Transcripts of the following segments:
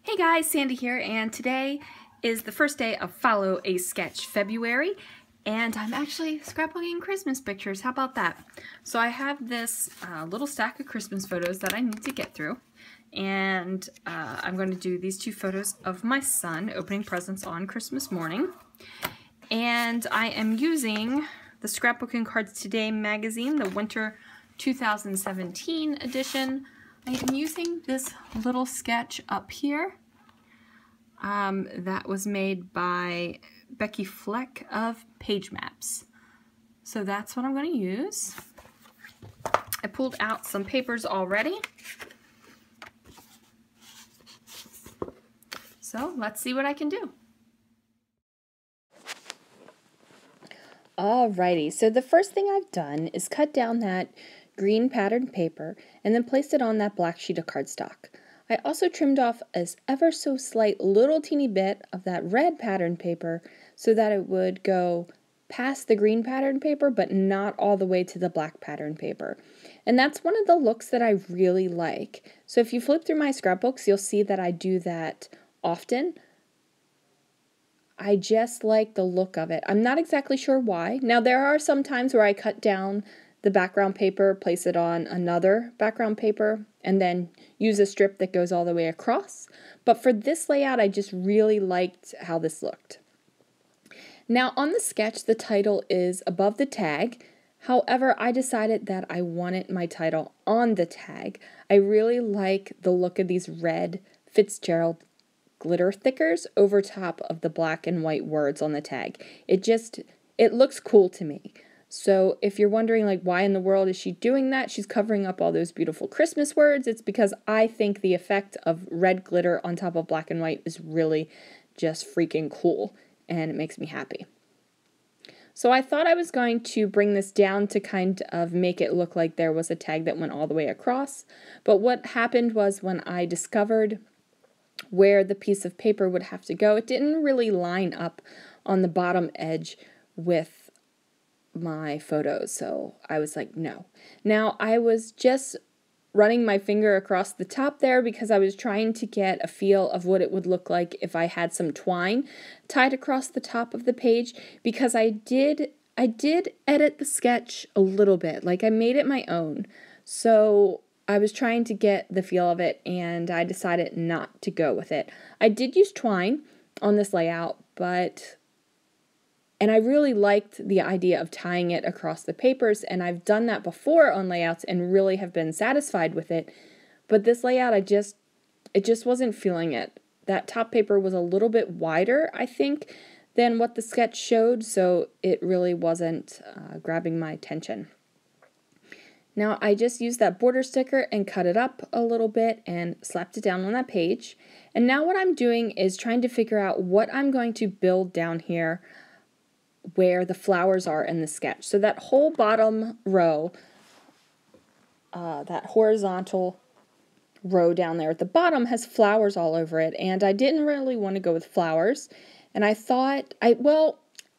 Hey guys, Sandy here, and today is the first day of Follow a Sketch February, and I'm actually scrapbooking Christmas pictures. How about that? So I have this little stack of Christmas photos that I need to get through, and I'm going to do these two photos of my son opening presents on Christmas morning. And I am using the Scrapbook & Cards Today magazine, the Winter 2017 edition. I am using this little sketch up here that was made by Becky Fleck of Page Maps. So that's what I'm going to use. I pulled out some papers already. So let's see what I can do. Alrighty, so the first thing I've done is cut down that green patterned paper and then placed it on that black sheet of cardstock. I also trimmed off as ever so slight little teeny bit of that red patterned paper so that it would go past the green patterned paper but not all the way to the black patterned paper. And that's one of the looks that I really like. So if you flip through my scrapbooks, you'll see that I do that often. I just like the look of it. I'm not exactly sure why. Now there are some times where I cut down the background paper, place it on another background paper, and then use a strip that goes all the way across. But for this layout, I just really liked how this looked. Now on the sketch, the title is above the tag. However, I decided that I wanted my title on the tag. I really like the look of these red Fitzgerald glitter thickers over top of the black and white words on the tag. It looks cool to me. So if you're wondering like why in the world is she doing that, she's covering up all those beautiful Christmas words, it's because I think the effect of red glitter on top of black and white is really just freaking cool and it makes me happy. So I thought I was going to bring this down to kind of make it look like there was a tag that went all the way across, but what happened was when I discovered where the piece of paper would have to go, it didn't really line up on the bottom edge with my photos, so I was like, no. Now, I was just running my finger across the top there because I was trying to get a feel of what it would look like if I had some twine tied across the top of the page, because I did edit the sketch a little bit, like I made it my own. So I was trying to get the feel of it, and I decided not to go with it. I did use twine on this layout, and I really liked the idea of tying it across the papers, and I've done that before on layouts and really have been satisfied with it. But this layout, it just wasn't feeling it. That top paper was a little bit wider, I think, than what the sketch showed, so it really wasn't grabbing my attention. Now I just used that border sticker and cut it up a little bit and slapped it down on that page. And now what I'm doing is trying to figure out what I'm going to build down here where the flowers are in the sketch. So that whole bottom row, that horizontal row down there at the bottom has flowers all over it, and I didn't really want to go with flowers. And I thought,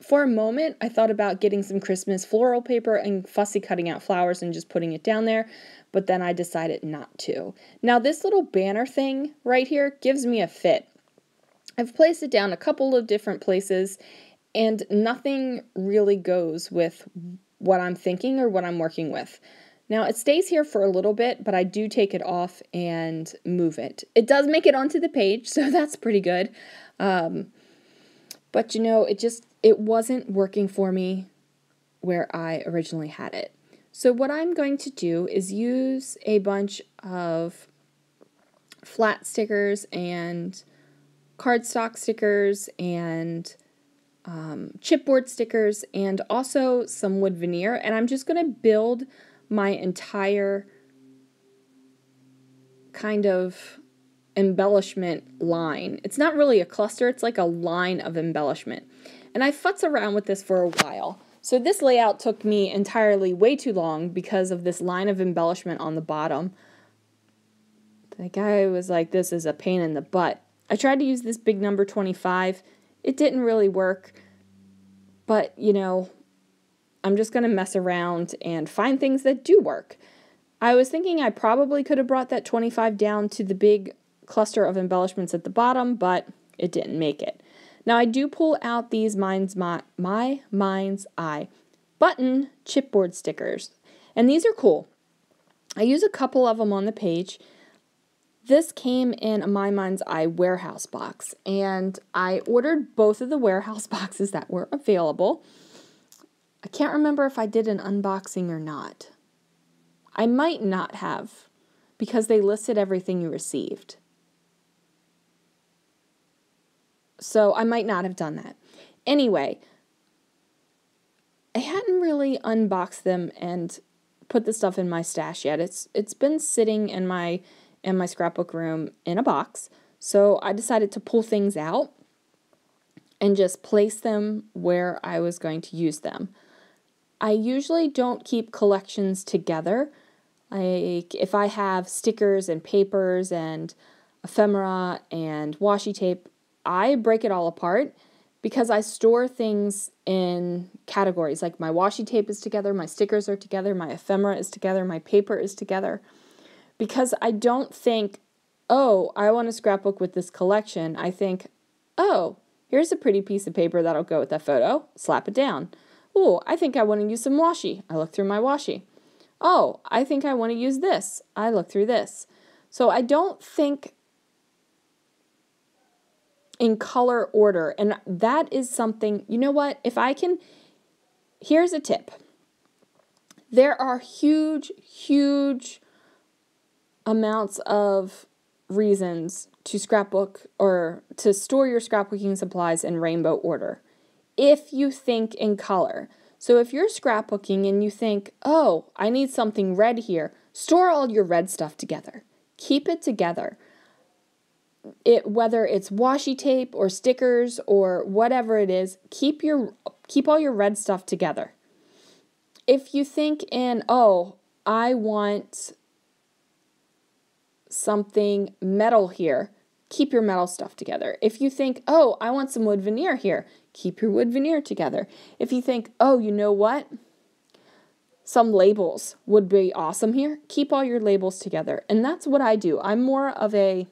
for a moment, I thought about getting some Christmas floral paper and fussy cutting out flowers and just putting it down there, but then I decided not to. Now this little banner thing right here gives me a fit. I've placed it down a couple of different places, and nothing really goes with what I'm thinking or what I'm working with. Now it stays here for a little bit, but I do take it off and move it. It does make it onto the page, so that's pretty good. But you know, it wasn't working for me where I originally had it. So what I'm going to do is use a bunch of flat stickers and cardstock stickers and chipboard stickers and also some wood veneer, and I'm just going to build my entire kind of embellishment line. It's not really a cluster, it's like a line of embellishment. And I futz around with this for a while. So this layout took me entirely way too long because of this line of embellishment on the bottom. The guy was like, this is a pain in the butt. I tried to use this big number 25. It didn't really work. But, you know, I'm just going to mess around and find things that do work. I was thinking I probably could have brought that 25 down to the big cluster of embellishments at the bottom, but it didn't make it. Now I do pull out these my mind's eye button chipboard stickers, and these are cool. I use a couple of them on the page. This came in a My Mind's Eye warehouse box, and I ordered both of the warehouse boxes that were available. I can't remember if I did an unboxing or not. I might not have, because they listed everything you received. So I might not have done that. Anyway, I hadn't really unboxed them and put the stuff in my stash yet. It's been sitting in my scrapbook room in a box. So I decided to pull things out and just place them where I was going to use them. I usually don't keep collections together. If I have stickers and papers and ephemera and washi tape, I break it all apart because I store things in categories. Like my washi tape is together, my stickers are together, my ephemera is together, my paper is together. Because I don't think, oh, I want a scrapbook with this collection. I think, oh, here's a pretty piece of paper that'll go with that photo. Slap it down. Oh, I think I want to use some washi. I look through my washi. Oh, I think I want to use this. I look through this. So I don't think in color order. And that is something, you know what? Here's a tip. There are huge amounts of reasons to scrapbook or to store your scrapbooking supplies in rainbow order if you think in color. So if you're scrapbooking and you think, oh, I need something red here, store all your red stuff together. Keep it together. Whether it's washi tape or stickers or whatever it is, keep all your red stuff together. If you think in, oh, I want something metal here, keep your metal stuff together. If you think, oh, I want some wood veneer here, keep your wood veneer together. If you think, oh, you know what? Some labels would be awesome here, keep all your labels together. And that's what I do. I'm more of a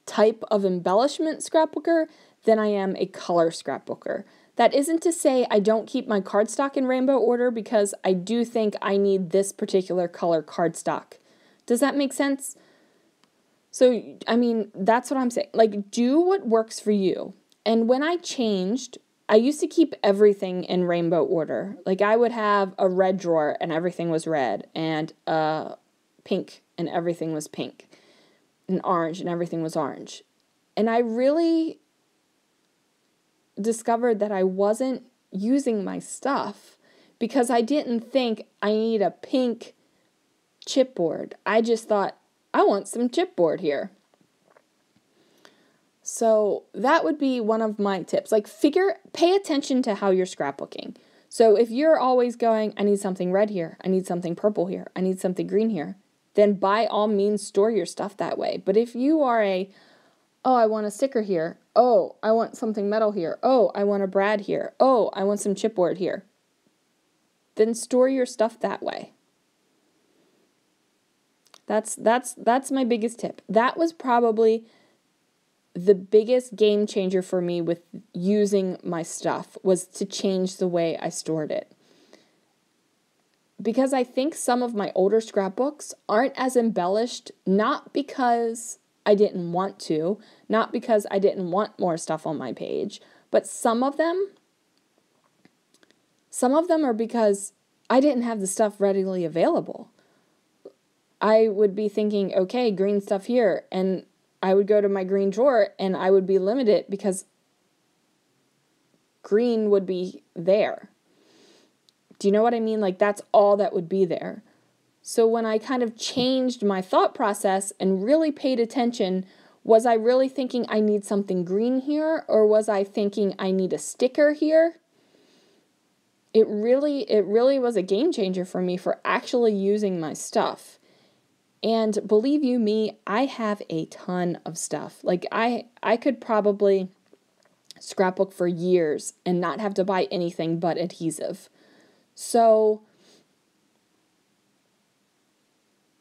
type of embellishment scrapbooker than I am a color scrapbooker. That isn't to say I don't keep my cardstock in rainbow order, because I do think I need this particular color cardstock. Does that make sense? So, I mean, that's what I'm saying. Like, do what works for you. And when I changed, I used to keep everything in rainbow order. Like, I would have a red drawer and everything was red, and pink and everything was pink, and orange and everything was orange. And I really discovered that I wasn't using my stuff because I didn't think I need a pink chipboard. I just thought, I want some chipboard here. So that would be one of my tips. Like, pay attention to how you're scrapbooking. So if you're always going, I need something red here, I need something purple here, I need something green here, then by all means store your stuff that way. But if you are oh, I want a sticker here, oh, I want something metal here, oh, I want a brad here, oh, I want some chipboard here, then store your stuff that way. That's my biggest tip. That was probably the biggest game changer for me with using my stuff, was to change the way I stored it. Because I think some of my older scrapbooks aren't as embellished, not because I didn't want to, not because I didn't want more stuff on my page, but some of them are because I didn't have the stuff readily available. I would be thinking, okay, green stuff here, and I would go to my green drawer and I would be limited because green would be there. Do you know what I mean? Like, that's all that would be there. So when I kind of changed my thought process and really paid attention, was I really thinking I need something green here, or was I thinking I need a sticker here? It really was a game changer for me for actually using my stuff. And believe you me, I have a ton of stuff. Like, I could probably scrapbook for years and not have to buy anything but adhesive. So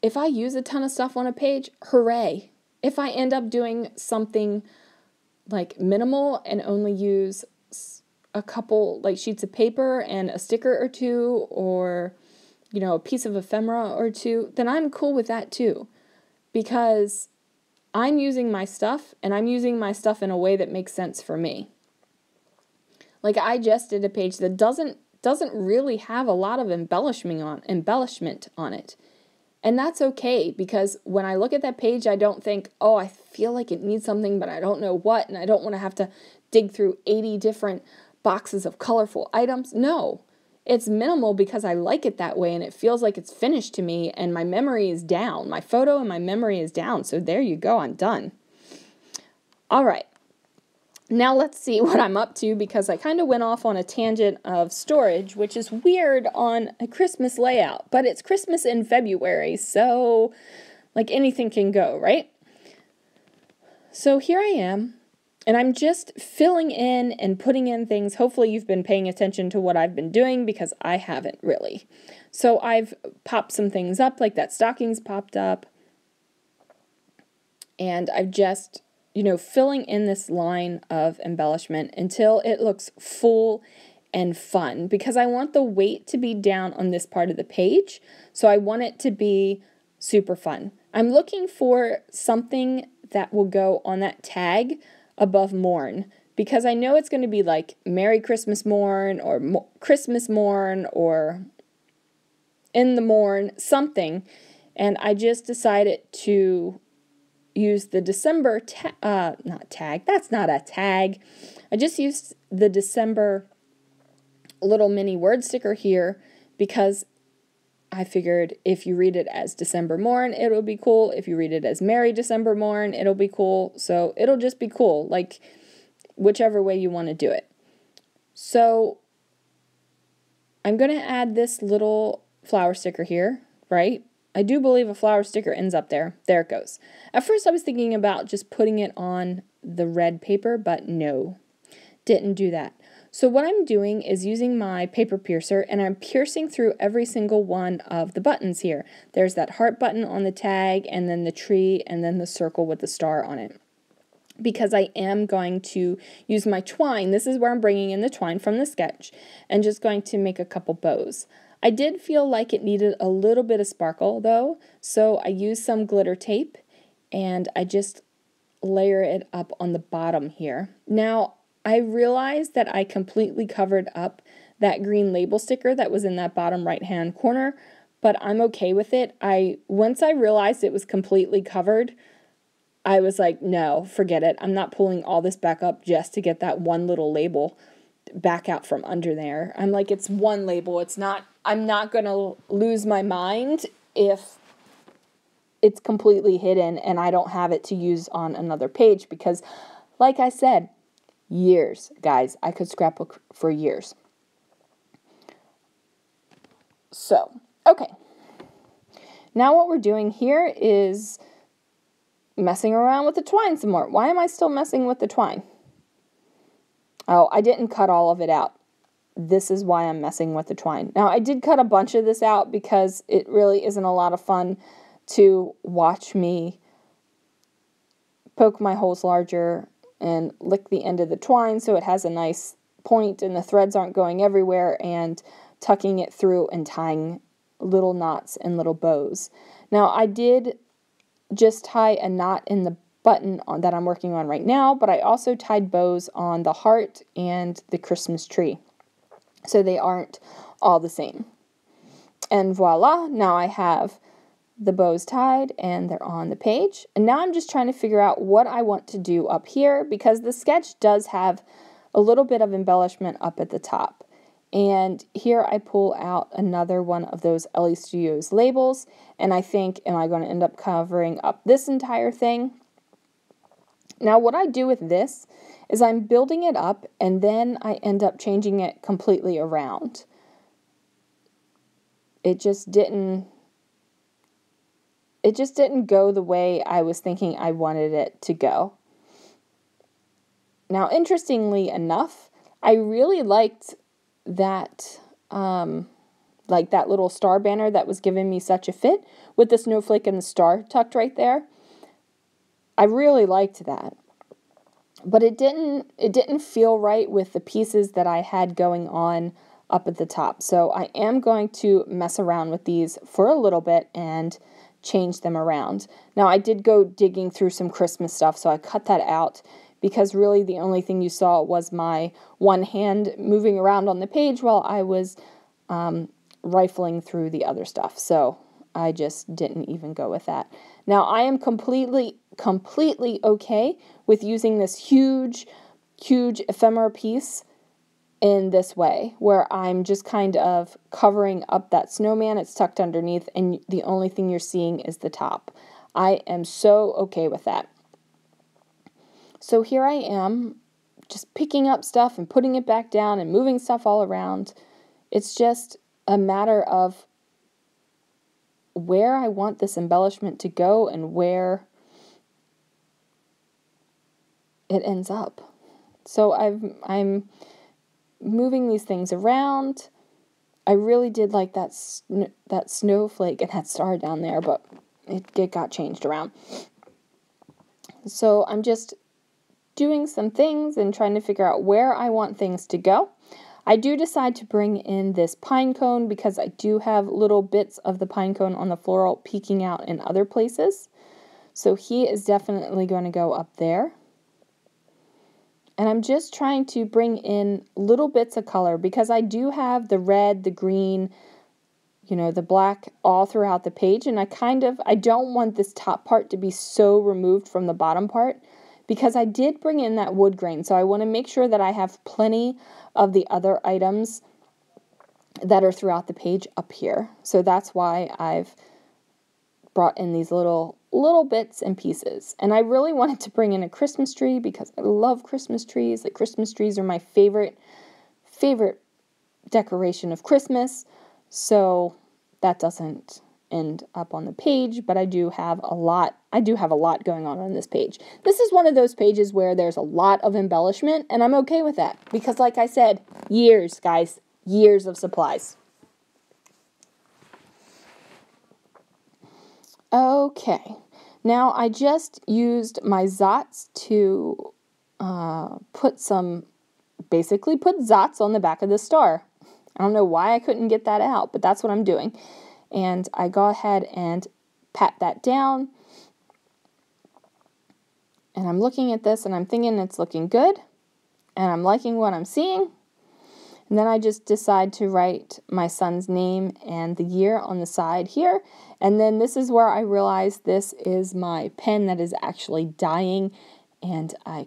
if I use a ton of stuff on a page, hooray. if I end up doing something like minimal and only use a couple like sheets of paper and a sticker or two, or, you know, a piece of ephemera or two, then I'm cool with that too. Because I'm using my stuff, and I'm using my stuff in a way that makes sense for me. Like, I just did a page that doesn't really have a lot of embellishment on it. And that's okay, because when I look at that page, I don't think, oh, I feel like it needs something, but I don't know what, and I don't want to have to dig through 80 different boxes of colorful items. No, it's minimal because I like it that way, and it feels like it's finished to me, and my memory is down. My photo and my memory is down, so there you go, I'm done. All right. Now let's see what I'm up to, because I kind of went off on a tangent of storage, which is weird on a Christmas layout, but it's Christmas in February, so like anything can go, right? So here I am, and I'm just filling in and putting in things. Hopefully you've been paying attention to what I've been doing, because I haven't really. So I've popped some things up, like that stocking's popped up, and I've just, you know, filling in this line of embellishment until it looks full and fun, because I want the weight to be down on this part of the page. So I want it to be super fun. I'm looking for something that will go on that tag above Morn, because I know it's going to be like Merry Christmas Morn, or Christmas Morn, or In the Morn, something. And I just decided to use the December, not tag, that's not a tag. I just used the December little mini word sticker here, because I figured if you read it as December Morn, it'll be cool. If you read it as Merry December Morn, it'll be cool. So it'll just be cool, like whichever way you want to do it. So I'm going to add this little flower sticker here, right? I do believe a flower sticker ends up there. There it goes. At first I was thinking about just putting it on the red paper, but no, didn't do that. So what I'm doing is using my paper piercer, and I'm piercing through every single one of the buttons here. There's that heart button on the tag, and then the tree, and then the circle with the star on it. Because I am going to use my twine. This is where I'm bringing in the twine from the sketch, and just going to make a couple bows. I did feel like it needed a little bit of sparkle though, so I used some glitter tape, and I just layer it up on the bottom here. Now, I realized that I completely covered up that green label sticker that was in that bottom right-hand corner, but I'm okay with it. Once I realized it was completely covered, I was like, no, forget it. I'm not pulling all this back up just to get that one little label back out from under there. I'm like, it's one label. I'm not going to lose my mind if it's completely hidden and I don't have it to use on another page, because like I said, years, guys, I could scrapbook for years. So, okay. Now what we're doing here is messing around with the twine some more. Why am I still messing with the twine? Oh, I didn't cut all of it out. This is why I'm messing with the twine. Now, I did cut a bunch of this out because it really isn't a lot of fun to watch me poke my holes larger and lick the end of the twine so it has a nice point and the threads aren't going everywhere, and tucking it through and tying little knots and little bows. Now, I did just tie a knot in the button that I'm working on right now, but I also tied bows on the heart and the Christmas tree, so they aren't all the same. And voila, now I have the bows tied and they're on the page. And now I'm just trying to figure out what I want to do up here, because the sketch does have a little bit of embellishment up at the top. And here I pull out another one of those LE Studios labels, and I think, am I going to end up covering up this entire thing? Now what I do with this is I'm building it up, and then I end up changing it completely around. It just didn't go the way I was thinking I wanted it to go. Now, interestingly enough, I really liked that, like that little star banner that was giving me such a fit with the snowflake and the star tucked right there. I really liked that. But it didn't feel right with the pieces that I had going on up at the top. So I am going to mess around with these for a little bit and change them around. Now I did go digging through some Christmas stuff, so I cut that out because really the only thing you saw was my one hand moving around on the page while I was rifling through the other stuff. So I just didn't even go with that. Now I am completely okay with using this huge ephemera piece in this way, where I'm just kind of covering up that snowman. It's tucked underneath, and the only thing you're seeing is the top. I am so okay with that. So here I am, just picking up stuff and putting it back down and moving stuff all around. It's just a matter of where I want this embellishment to go and where it ends up. So I'm moving these things around. I really did like that snowflake and that star down there, but it got changed around. So I'm just doing some things and trying to figure out where I want things to go. I do decide to bring in this pine cone because I do have little bits of the pine cone on the floral peeking out in other places. So he is definitely going to go up there. And I'm just trying to bring in little bits of color because I do have the red, the green, the black all throughout the page. And I don't want this top part to be so removed from the bottom part because I did bring in that wood grain. So I want to make sure that I have plenty of the other items that are throughout the page up here. So that's why I've brought in these little bits and pieces. And I really wanted to bring in a Christmas tree because I love Christmas trees. Like, Christmas trees are my favorite decoration of Christmas. So that doesn't end up on the page, but I do have a lot going on this page. This is one of those pages where there's a lot of embellishment, and I'm okay with that because, like I said, years, guys, years of supplies. Okay, now I just used my Zots to put Zots on the back of the star. I don't know why I couldn't get that out, but that's what I'm doing. And I go ahead and pat that down. And I'm looking at this and I'm thinking it's looking good. And I'm liking what I'm seeing. And then I just decide to write my son's name and the year on the side here. And then this is where I realize this is my pen that is actually dying. And I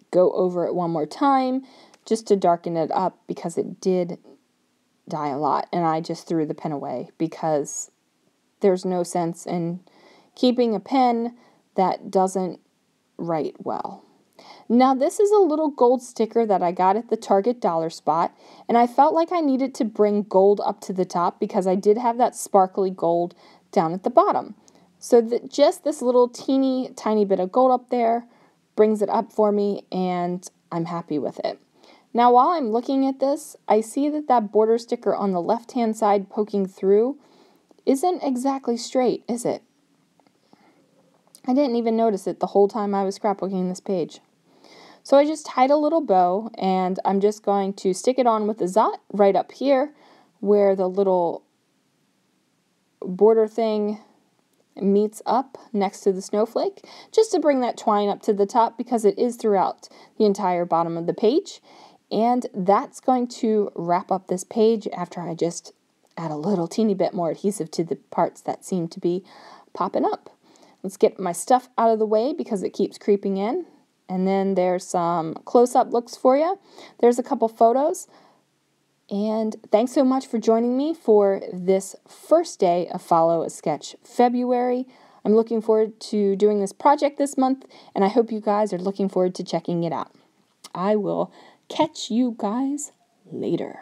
go over it one more time just to darken it up because it did die a lot. And I just threw the pen away because there's no sense in keeping a pen that doesn't write well. Now this is a little gold sticker that I got at the Target dollar spot, and I felt like I needed to bring gold up to the top because I did have that sparkly gold down at the bottom. So that just this little teeny tiny bit of gold up there brings it up for me, and I'm happy with it. Now while I'm looking at this, I see that border sticker on the left hand side poking through isn't exactly straight, is it? I didn't even notice it the whole time I was scrapbooking this page. So I just tied a little bow, and I'm just going to stick it on with a Zot right up here where the little border thing meets up next to the snowflake, just to bring that twine up to the top because it is throughout the entire bottom of the page. And that's going to wrap up this page after I just add a little teeny bit more adhesive to the parts that seem to be popping up. Let's get my stuff out of the way because it keeps creeping in. And then there's some close-up looks for you. There's a couple photos. And thanks so much for joining me for this first day of Follow a Sketch February. I'm looking forward to doing this project this month, and I hope you guys are looking forward to checking it out. I will catch you guys later.